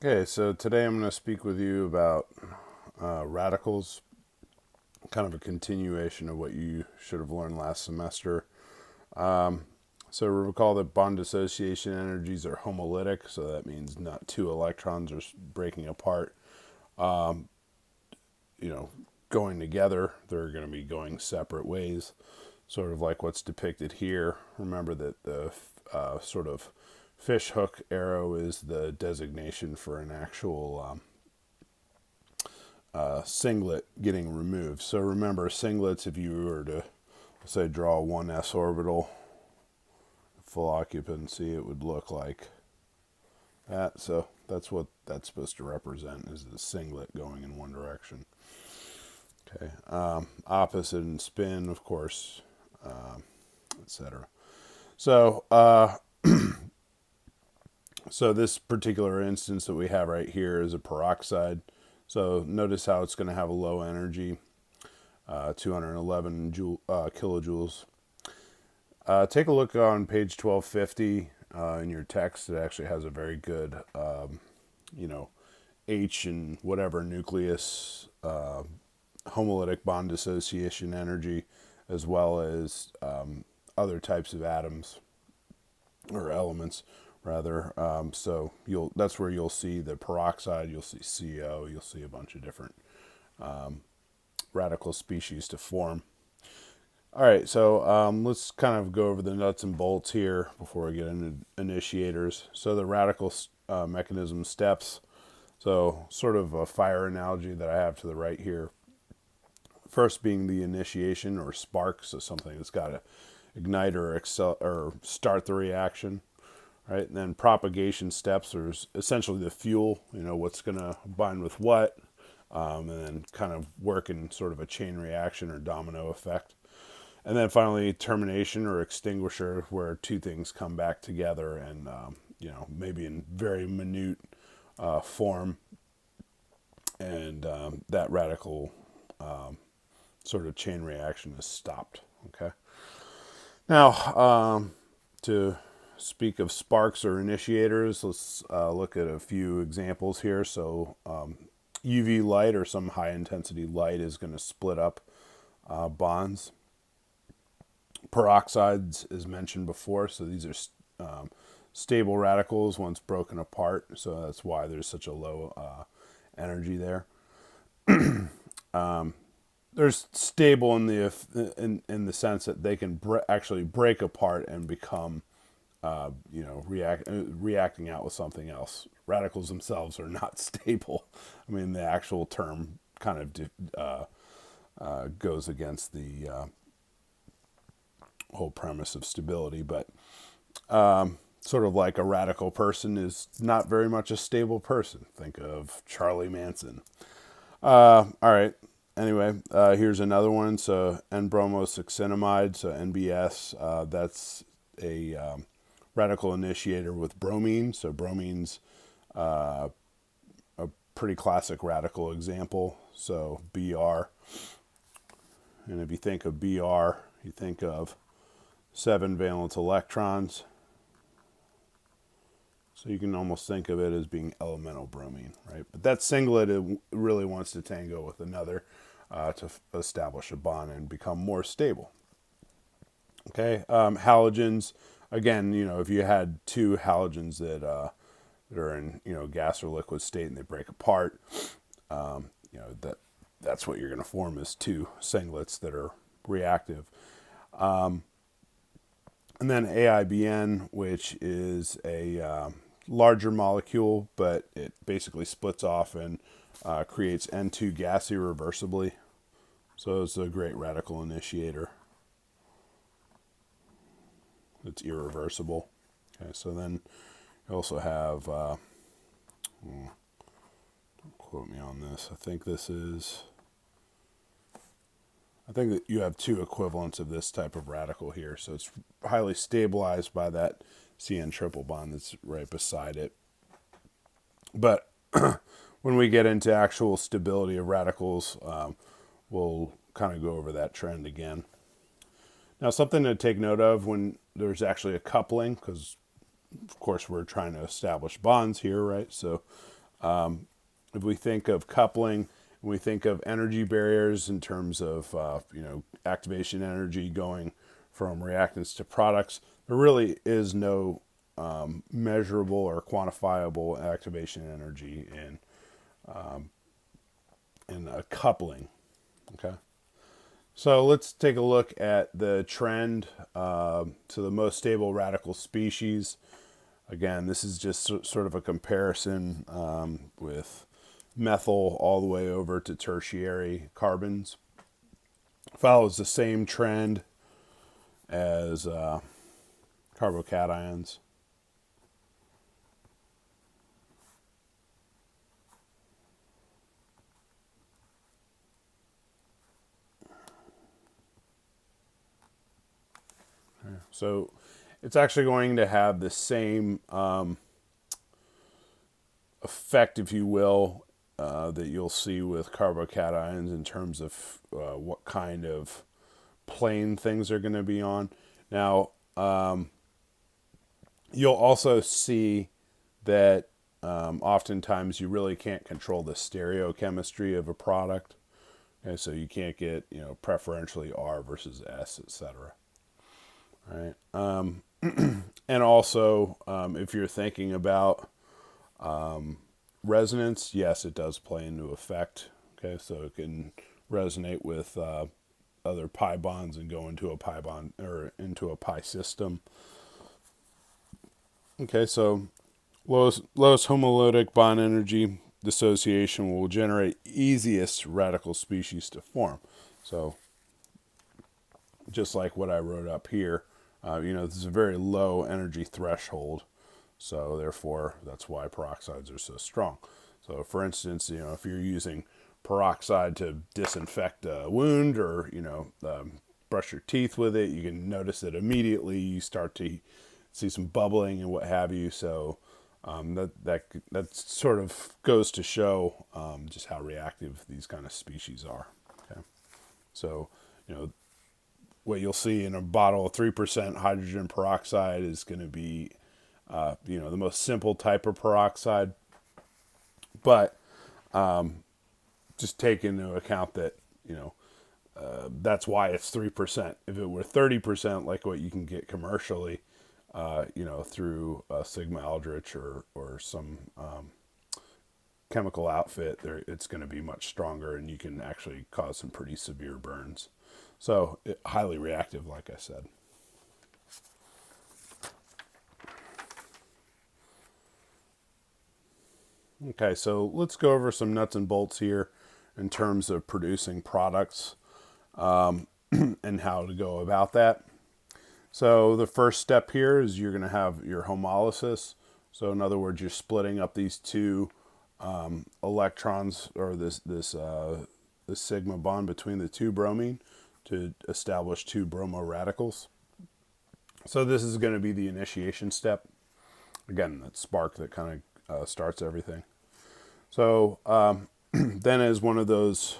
Okay, so today I'm going to speak with you about radicals, kind of a continuation of what you should have learned last semester. So recall that bond dissociation energies are homolytic, so that means not two electrons are breaking apart, you know, going together. They're going to be going separate ways, sort of like what's depicted here. Remember that the sort of fish hook arrow is the designation for an actual singlet getting removed. So remember, singlets, if you were to, say, draw a 1s orbital, full occupancy, it would look like that. So that's what that's supposed to represent, is the singlet going in one direction. Okay. Opposite and spin, of course, etc. So, so this particular instance that we have right here is a peroxide. So notice how it's going to have a low energy, 211 kilojoules. Take a look on page 1250 in your text. It actually has a very good, H and whatever nucleus homolytic bond dissociation energy, as well as other types of atoms or elements rather. So that's where you'll see the peroxide, you'll see CO, you'll see a bunch of different radical species to form. All right, so let's kind of go over the nuts and bolts here before we get into initiators. So the radical mechanism steps. So sort of a fire analogy that I have to the right here. First being the initiation or spark, so something that's got to ignite or start the reaction. Right, and then propagation steps are essentially the fuel. What's going to bind with what, and then kind of work in sort of a chain reaction or domino effect. And then finally, termination or extinguisher, where two things come back together and, maybe in very minute form. And that radical sort of chain reaction is stopped. Okay. Now, to speak of sparks or initiators, let's look at a few examples here. So UV light or some high intensity light is going to split up bonds. Peroxides is mentioned before, so these are stable radicals once broken apart, so that's why there's such a low energy there. There's stable in the sense that they can actually break apart and become reacting out with something else. Radicals themselves are not stable. I mean, the actual term kind of goes against the whole premise of stability, but sort of like a radical person is not very much a stable person. Think of Charlie Manson. All right. Anyway, here's another one. So N-bromosuccinimide, so NBS, that's a radical initiator with bromine. So bromine's a pretty classic radical example. So Br. And if you think of Br, you think of 7 valence electrons. So you can almost think of it as being elemental bromine, right? But that singlet, it really wants to tango with another to establish a bond and become more stable. Okay, halogens. Again, if you had two halogens that are in gas or liquid state and they break apart, that's what you're going to form is two singlets that are reactive. And then AIBN, which is a larger molecule, but it basically splits off and creates N2 gas irreversibly. So it's a great radical initiator. It's irreversible. Okay, so then you also have, don't quote me on this, I think that you have two equivalents of this type of radical here. So it's highly stabilized by that CN triple bond that's right beside it. But when we get into actual stability of radicals, we'll kind of go over that trend again. Now, something to take note of when there's actually a coupling, because of course we're trying to establish bonds here, right? So If we think of coupling, we think of energy barriers in terms of activation energy going from reactants to products. There really is no measurable or quantifiable activation energy in a coupling. Okay, so let's take a look at the trend to the most stable radical species. Again, this is just sort of a comparison with methyl all the way over to tertiary carbons. Follows the same trend as carbocations. So it's actually going to have the same effect, if you will, that you'll see with carbocations in terms of what kind of plane things are going to be on. Now, you'll also see that oftentimes you really can't control the stereochemistry of a product. Okay, so you can't get, preferentially R versus S, etc. All right. And also, if you're thinking about resonance, yes, it does play into effect. Okay, so it can resonate with other pi bonds and go into a pi bond or into a pi system. Okay, so lowest homolytic bond energy dissociation will generate easiest radical species to form. So just like what I wrote up here, this is a very low energy threshold. So therefore, that's why peroxides are so strong. So for instance, if you're using peroxide to disinfect a wound or, brush your teeth with it, you can notice that immediately you start to see some bubbling and what have you. So that sort of goes to show just how reactive these kind of species are. Okay, so what you'll see in a bottle of 3% hydrogen peroxide is going to be the most simple type of peroxide, but just take into account that that's why it's 3%. If it were 30%, like what you can get commercially, through Sigma Aldrich or some chemical outfit, it's going to be much stronger, and you can actually cause some pretty severe burns. So highly reactive, like I said. Okay, so let's go over some nuts and bolts here in terms of producing products and how to go about that. So the first step here is you're going to have your homolysis. So in other words, you're splitting up these two electrons, or this sigma bond between the two bromine to establish two bromo radicals. So this is going to be the initiation step. Again, that spark that kind of starts everything. So then as one of those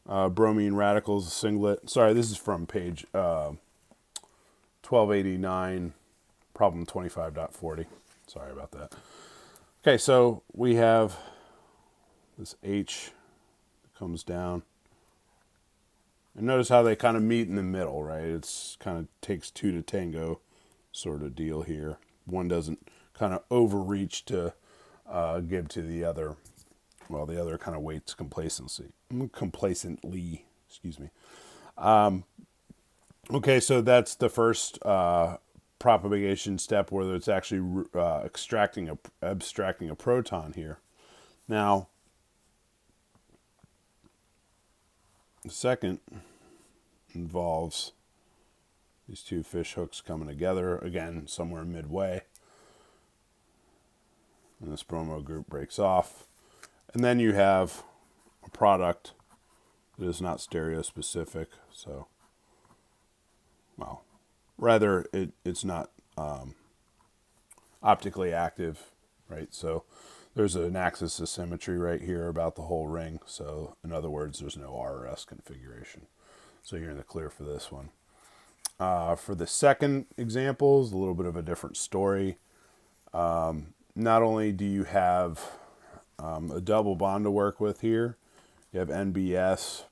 bromine radicals, a singlet, sorry, this is from page 1289, problem 25.40. Sorry about that. Okay, so we have this H that comes down. And notice how they kind of meet in the middle, right? It's kind of takes two to tango sort of deal here. One doesn't kind of overreach to give to the other. Well, the other kind of waits complacently, excuse me. Okay, so that's the first propagation step, where it's actually abstracting a proton here. Now, the second involves these two fish hooks coming together, again, somewhere midway. And this bromo group breaks off. And then you have a product that is not stereospecific. So, well, rather it's not optically active, right? So there's an axis of symmetry right here about the whole ring. So in other words, there's no RS configuration. So you're in the clear for this one. For the second example, is a little bit of a different story. Not only do you have a double bond to work with here. You have NBS.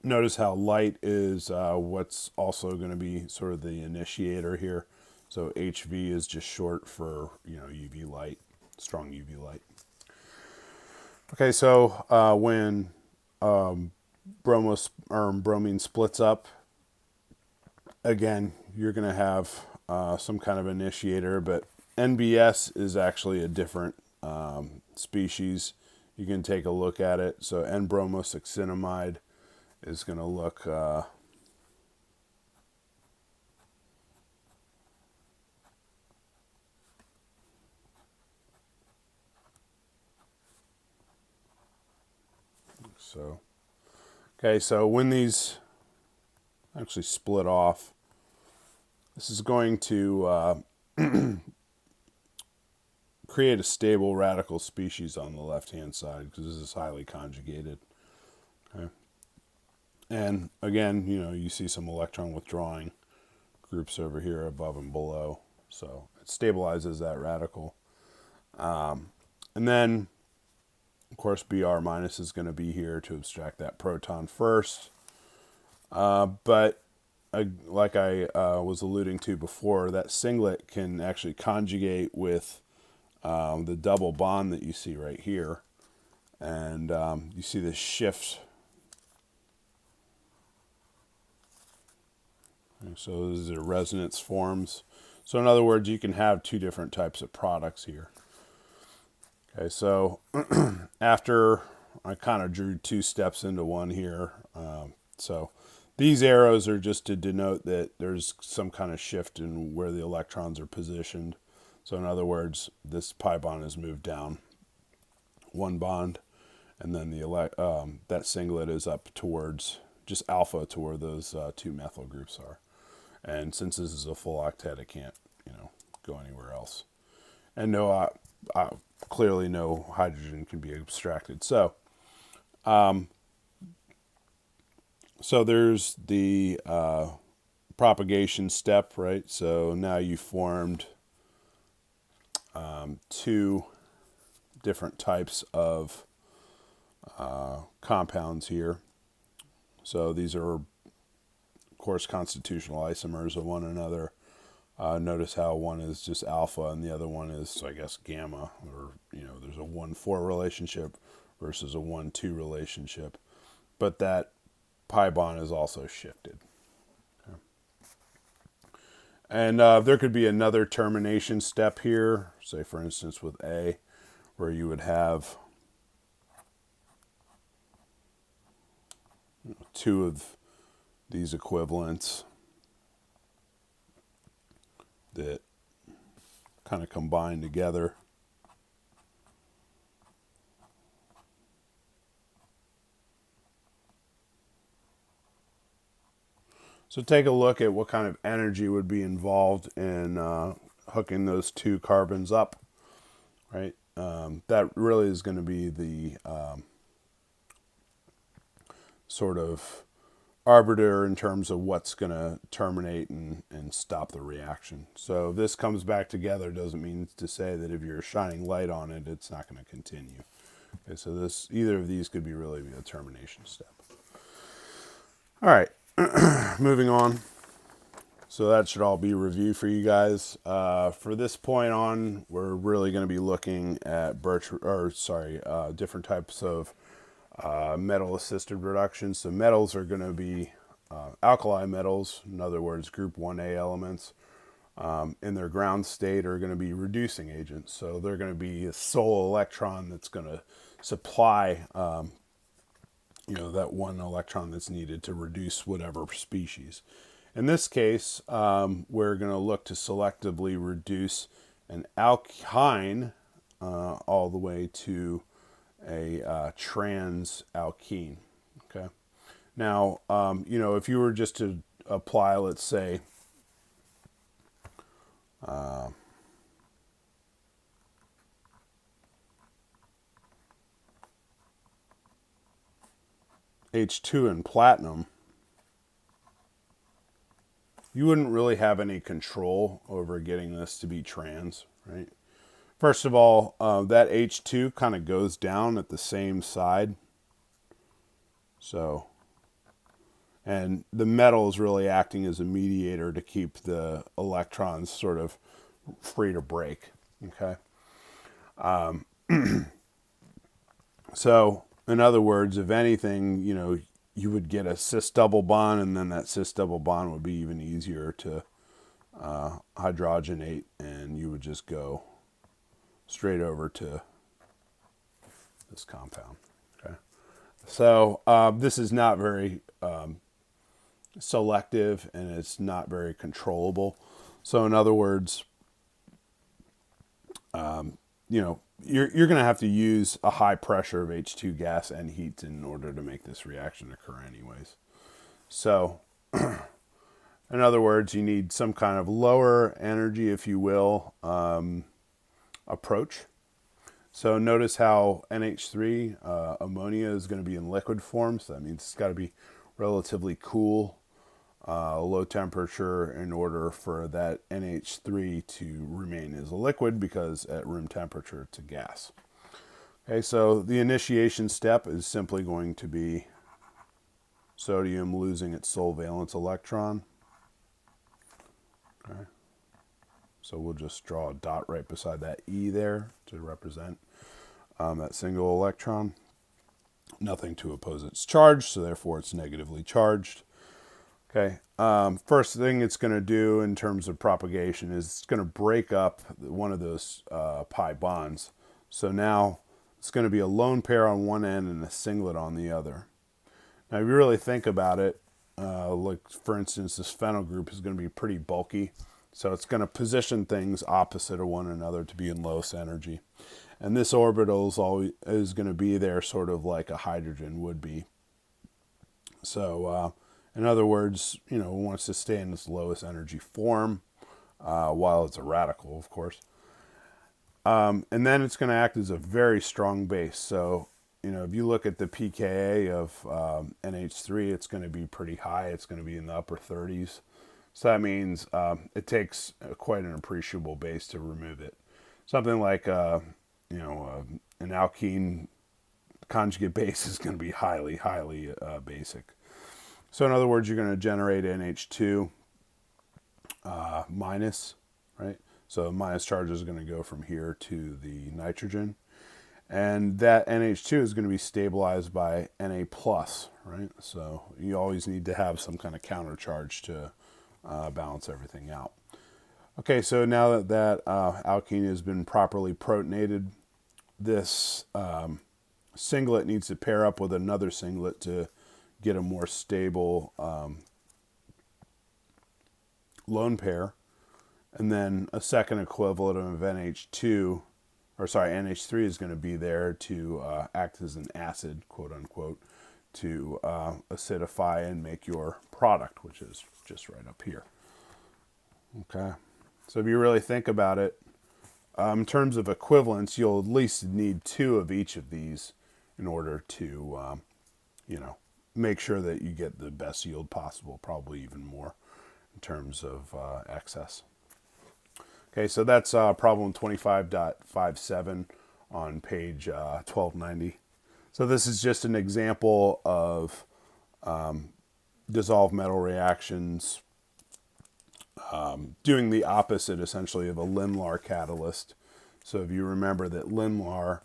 Notice how light is what's also going to be sort of the initiator here. So HV is just short for, UV light, strong UV light. Okay, so when bromine splits up, again, you're going to have some kind of initiator, but NBS is actually a different species. You can take a look at it. So N-bromosuccinimide is going to look so. Okay, so when these actually split off, this is going to create a stable radical species on the left-hand side because this is highly conjugated. Okay. And again, you see some electron withdrawing groups over here above and below. So it stabilizes that radical. And then, of course, Br minus is going to be here to abstract that proton first. But like I was alluding to before, that singlet can actually conjugate with the double bond that you see right here. And you see this shift. So these are resonance forms. So in other words, you can have two different types of products here. Okay, so after I kind of drew two steps into one here. So these arrows are just to denote that there's some kind of shift in where the electrons are positioned. So in other words, this pi bond is moved down one bond, and then that singlet is up towards just alpha to where those two methyl groups are. And since this is a full octet, it can't, go anywhere else. And clearly no hydrogen can be abstracted. So there's the propagation step, right? So now you formed two different types of compounds here. So these are, of course, constitutional isomers of one another. Notice how one is just alpha and the other one is, I guess, gamma, or, there's a 1,4 relationship versus a 1,2 relationship. But that pi bond is also shifted. Okay. And there could be another termination step here, say, for instance, with A, where you would have two of these equivalents that kind of combine together. So take a look at what kind of energy would be involved in hooking those two carbons up, right? That really is going to be the sort of arbiter in terms of what's going to terminate and stop the reaction. So if this comes back together, doesn't mean to say that if you're shining light on it, it's not going to continue. Okay, so either of these could be really a termination step. All right, moving on. So that should all be a review for you guys. For this point on, we're really going to be looking at different types of metal-assisted reductions. So metals are going to be alkali metals, in other words, group 1A elements. In their ground state are going to be reducing agents. So they're going to be a sole electron that's going to supply that one electron that's needed to reduce whatever species. In this case, we're going to look to selectively reduce an alkyne all the way to a trans alkene. Okay. Now, if you were just to apply, let's say, H2 and platinum, you wouldn't really have any control over getting this to be trans, right? First of all, that H2 kind of goes down at the same side. So, and the metal is really acting as a mediator to keep the electrons sort of free to break. Okay. So, in other words, if anything, you would get a cis double bond, and then that cis double bond would be even easier to hydrogenate, and you would just go straight over to this compound. Okay. So this is not very selective, and it's not very controllable. So in other words, you're going to have to use a high pressure of H2 gas and heat in order to make this reaction occur anyways. So in other words, you need some kind of lower energy, if you will, approach. So notice how NH3, ammonia, is going to be in liquid form. So that means it's got to be relatively cool, low temperature, in order for that NH3 to remain as a liquid, because at room temperature it's a gas. Okay, so the initiation step is simply going to be sodium losing its sole valence electron. Okay. So we'll just draw a dot right beside that E there to represent that single electron. Nothing to oppose its charge, so therefore it's negatively charged. Okay. First thing it's going to do in terms of propagation is it's going to break up one of those pi bonds. So now it's going to be a lone pair on one end and a singlet on the other. Now, if you really think about it, like for instance, this phenyl group is going to be pretty bulky. So it's going to position things opposite of one another to be in lowest energy. And this orbital is going to be there sort of like a hydrogen would be. So in other words, it wants to stay in its lowest energy form while it's a radical, of course. And then it's going to act as a very strong base. So, if you look at the pKa of NH3, it's going to be pretty high. It's going to be in the upper 30s. So that means it takes quite an appreciable base to remove it. Something like, an alkene conjugate base is going to be highly, highly basic. So in other words, you're going to generate NH2 minus, right? So minus charge is going to go from here to the nitrogen. And that NH2 is going to be stabilized by Na plus, right? So you always need to have some kind of counter charge to balance everything out. Okay, so now that alkene has been properly protonated, this singlet needs to pair up with another singlet to get a more stable lone pair, and then a second equivalent of NH2, or sorry, NH3 is going to be there to act as an acid, quote unquote, to acidify and make your product, which is just right up here. Okay, so if you really think about it, in terms of equivalence, you'll at least need two of each of these in order to, make sure that you get the best yield possible, probably even more in terms of excess. Okay, so that's problem 25.57 on page 1290. So this is just an example of dissolved metal reactions doing the opposite, essentially, of a Limlar catalyst. So if you remember that Limlar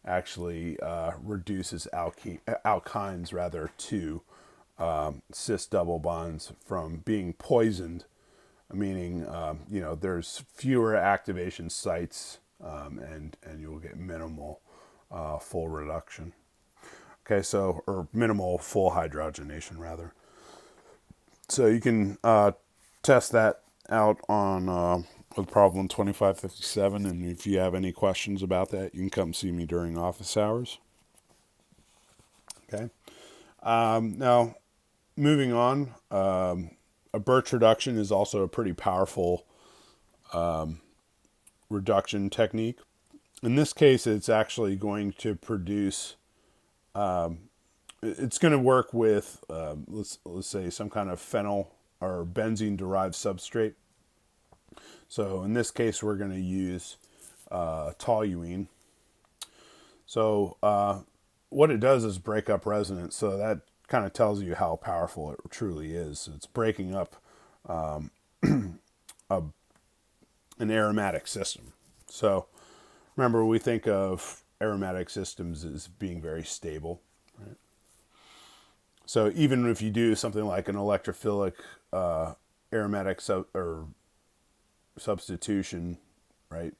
actually reduces alkynes rather to cis double bonds from being poisoned, meaning there's fewer activation sites and you'll get minimal full reduction. Okay, so, or minimal full hydrogenation rather. So you can test that out on with problem 2557, and if you have any questions about that, you can come see me during office hours. Okay. Now, moving on, a Birch reduction is also a pretty powerful reduction technique. In this case, it's actually going to produce, it's going to work with, let's say, some kind of phenyl or benzene derived substrate. So in this case, we're going to use toluene. So what it does is break up resonance. So that kind of tells you how powerful it truly is. It's breaking up an aromatic system. So remember, we think of aromatic systems as being very stable. Right? So even if you do something like an electrophilic aromatic or substitution, right?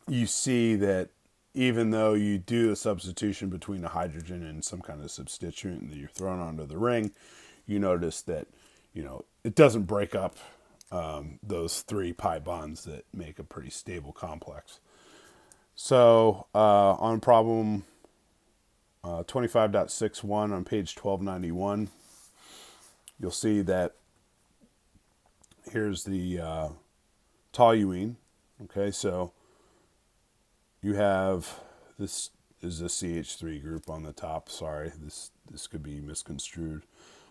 You see that even though you do a substitution between a hydrogen and some kind of substituent that you're throwing onto the ring, you notice that, it doesn't break up those 3 pi bonds that make a pretty stable complex. So on problem 25.61 on page 1291, you'll see that here's the toluene. Okay, so you have, this is a CH3 group on the top. Sorry, this could be misconstrued.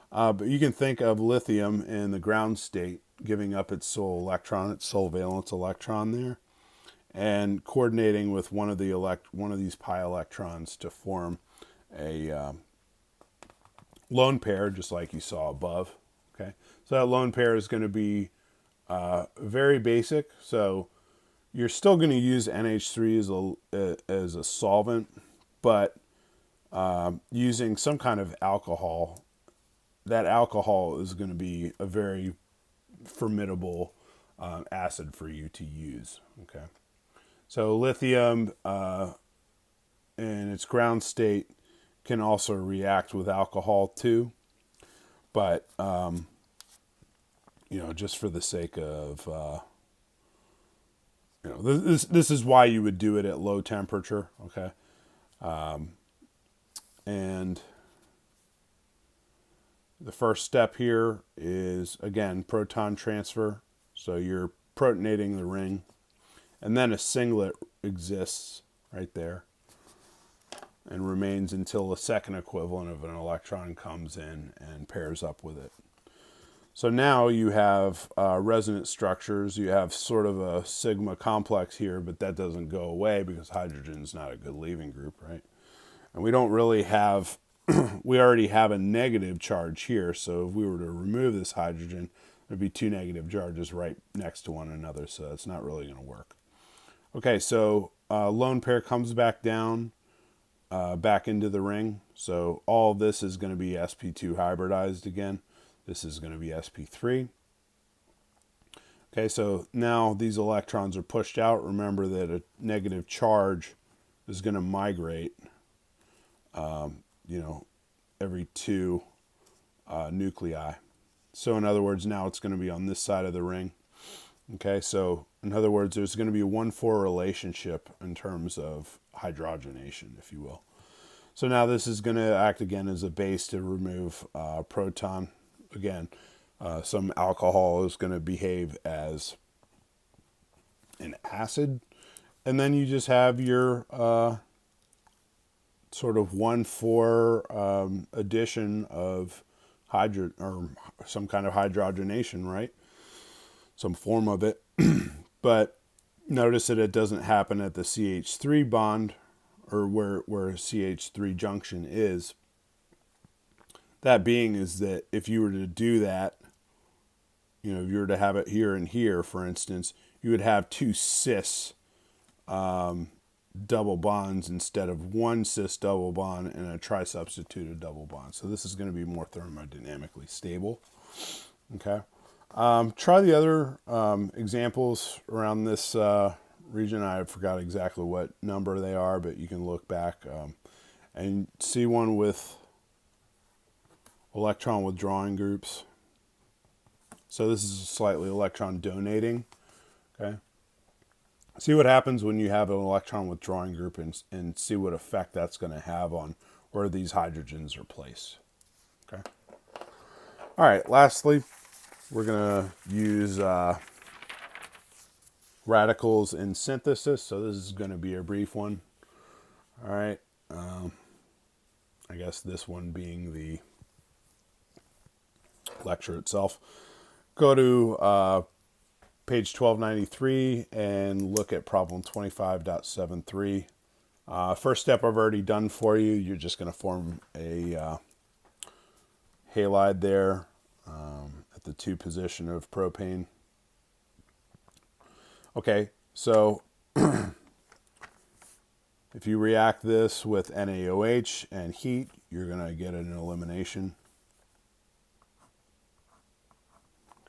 But you can think of lithium in the ground state giving up its sole electron, its sole valence electron there, and coordinating with one of these pi electrons to form a lone pair, just like you saw above. Okay, so that lone pair is going to be very basic. So you're still going to use NH3 as a solvent, but using some kind of alcohol, that alcohol is going to be a very formidable acid for you to use. Okay, so lithium in its ground state can also react with alcohol too, but just for the sake of this is why you would do it at low temperature. Okay, and the first step here is, again, proton transfer. So you're protonating the ring, and then a singlet exists right there and remains until a second equivalent of an electron comes in and pairs up with it. So now you have resonance structures. You have sort of a sigma complex here, but that doesn't go away because hydrogen is not a good leaving group, right? And we don't really have, we already have a negative charge here. So if we were to remove this hydrogen, there'd be 2 negative charges right next to one another. So it's not really going to work. Okay, so lone pair comes back down, back into the ring. So all this is going to be sp2 hybridized again. This is going to be sp3. Okay, so now these electrons are pushed out. Remember that a negative charge is going to migrate, every 2 nuclei. So in other words, now it's going to be on this side of the ring. Okay, so in other words, there's going to be a 1-4 relationship in terms of hydrogenation, if you will. So now this is going to act again as a base to remove proton. Again, some alcohol is going to behave as an acid. And then you just have your sort of 1-4 addition of or some kind of hydrogenation, right? Some form of it. But notice that it doesn't happen at the CH3 bond, or where CH3 junction is. That being is that if you were to do that, if you were to have it here and here, for instance, you would have 2 cis double bonds instead of 1 cis double bond and a tri-substituted double bond. So this is going to be more thermodynamically stable. Okay. Try the other examples around this region. I forgot exactly what number they are, but you can look back and see one with electron withdrawing groups. So this is slightly electron donating. Okay. See what happens when you have an electron withdrawing group and see what effect that's going to have on where these hydrogens are placed. Okay. All right. Lastly, we're going to use radicals in synthesis. So this is going to be a brief one. All right. I guess this one being the lecture itself. Go to page 1293 and look at problem 25.73. First step I've already done for you. You're just going to form a halide there at the 2 position of propane. Okay, so if you react this with NaOH and heat, you're going to get an elimination.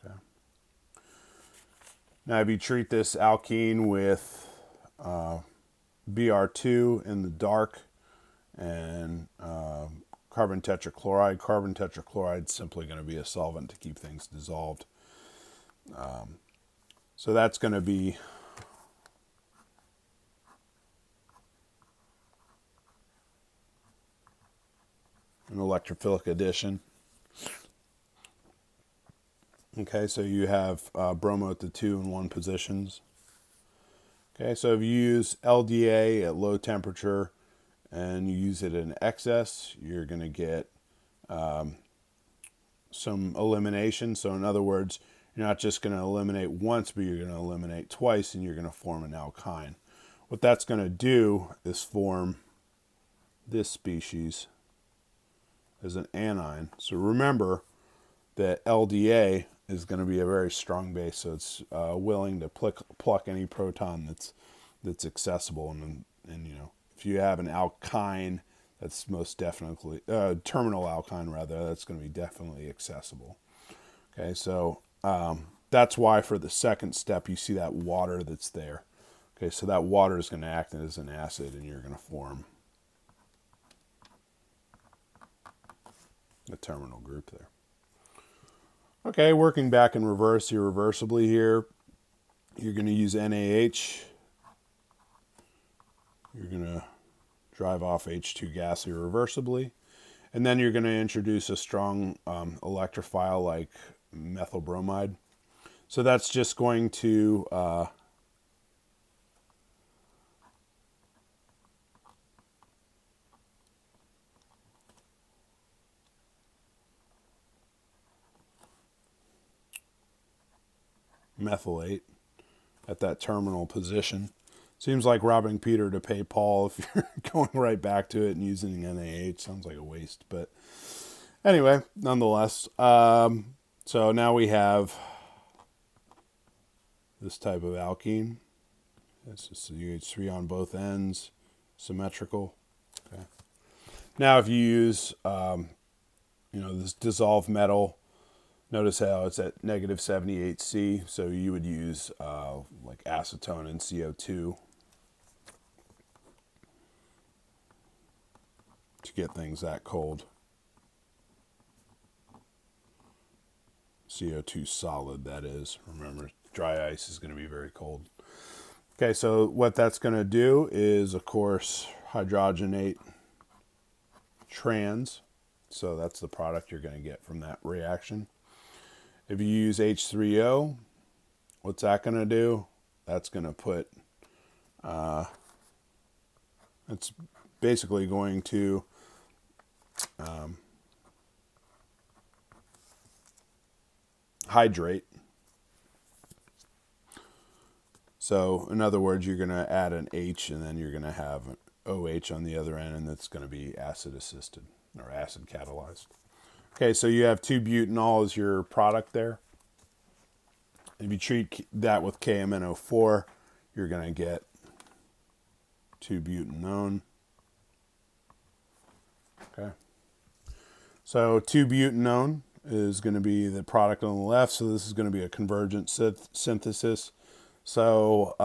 Okay. Now, if you treat this alkene with Br2 in the dark and carbon tetrachloride is simply going to be a solvent to keep things dissolved. So that's going to be an electrophilic addition. Okay, so you have bromo at the 2 and 1 positions. Okay, so if you use LDA at low temperature and you use it in excess, you're going to get some elimination. So in other words, you're not just going to eliminate once, but you're going to eliminate twice, and you're going to form an alkyne. What that's going to do is form this species as an anion. So remember that LDA is going to be a very strong base, so it's willing to pluck any proton that's accessible. And you know, if you have an alkyne, that's most definitely terminal alkyne rather, that's going to be definitely accessible. Okay, so that's why for the second step you see that water that's there. Okay, so that water is going to act as an acid, and you're going to form a terminal group there. Okay, working back in reverse irreversibly here, you're going to use NaH. You're going to drive off H2 gas irreversibly. And then you're going to introduce a strong electrophile like methyl bromide. So that's just going to methylate at that terminal position. Seems like robbing Peter to pay Paul if you're going right back to it and using NaH. Sounds like a waste, but anyway, nonetheless. So now we have this type of alkene. This is CH3 on both ends, symmetrical. Okay. Now, if you use, this dissolved metal, notice how it's at negative 78C. So you would use like acetone and CO2 to get things that cold. CO2 solid, that is. Remember, dry ice is going to be very cold. Okay, so what that's going to do is, of course, hydrogenate trans. So that's the product you're going to get from that reaction. If you use H3O, what's that going to do? That's going to put, it's basically going to hydrate. So in other words, you're going to add an H and then you're going to have an OH on the other end, and that's going to be acid assisted or acid catalyzed. Okay, so you have 2-butanol as your product there. If you treat that with KMNO4, you're going to get 2-butanone. Okay. So 2-butanone is going to be the product on the left, so this is going to be a convergent synthesis. So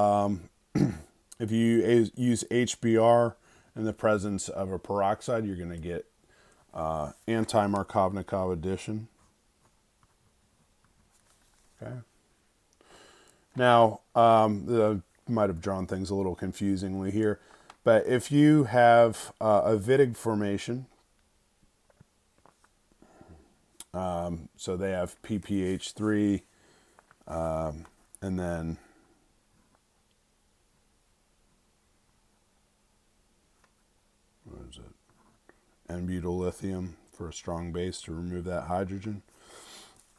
if you use HBr in the presence of a peroxide, you're going to get anti-Markovnikov addition. Okay. Now, I might have drawn things a little confusingly here, but if you have a Wittig formation, so they have PPH3, and then what is it? N-butyl lithium for a strong base to remove that hydrogen.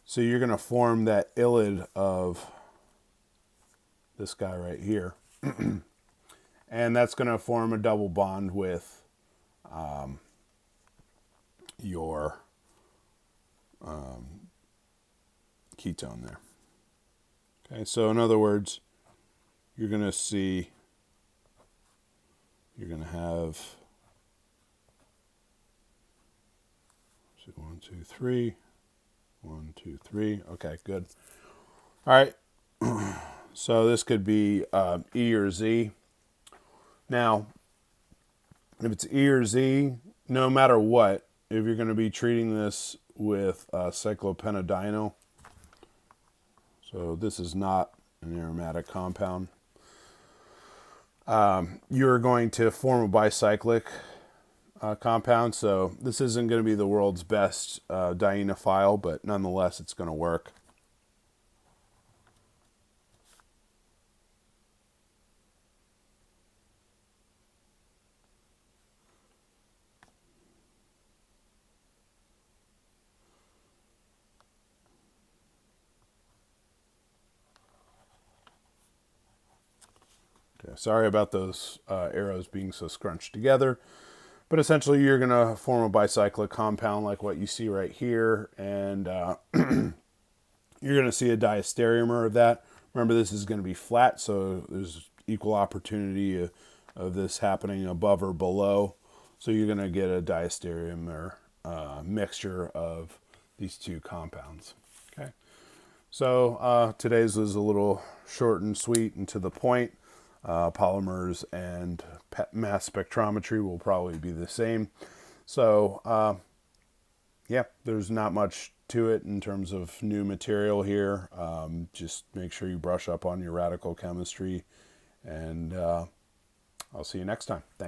So you're going to form that ylide of this guy right here. And that's going to form a double bond with your ketone there. Okay, so in other words, you're going to see, you're going to have, so 1, 2, 3, 1, 2, 3. Okay, good. All right, so this could be E or Z. Now, if it's E or Z, no matter what, if you're going to be treating this with cyclopentadienyl, so this is not an aromatic compound, you're going to form a bicyclic compound. So this isn't going to be the world's best dienophile, but nonetheless, it's going to work. Okay, sorry about those arrows being so scrunched together. But essentially, you're going to form a bicyclic compound like what you see right here. And you're going to see a diastereomer of that. Remember, this is going to be flat, so there's equal opportunity of this happening above or below. So you're going to get a diastereomer mixture of these two compounds. Okay. So today's was a little short and sweet and to the point. Polymers and mass spectrometry will probably be the same. So yeah, there's not much to it in terms of new material here. Just make sure you brush up on your radical chemistry, and I'll see you next time. Thanks.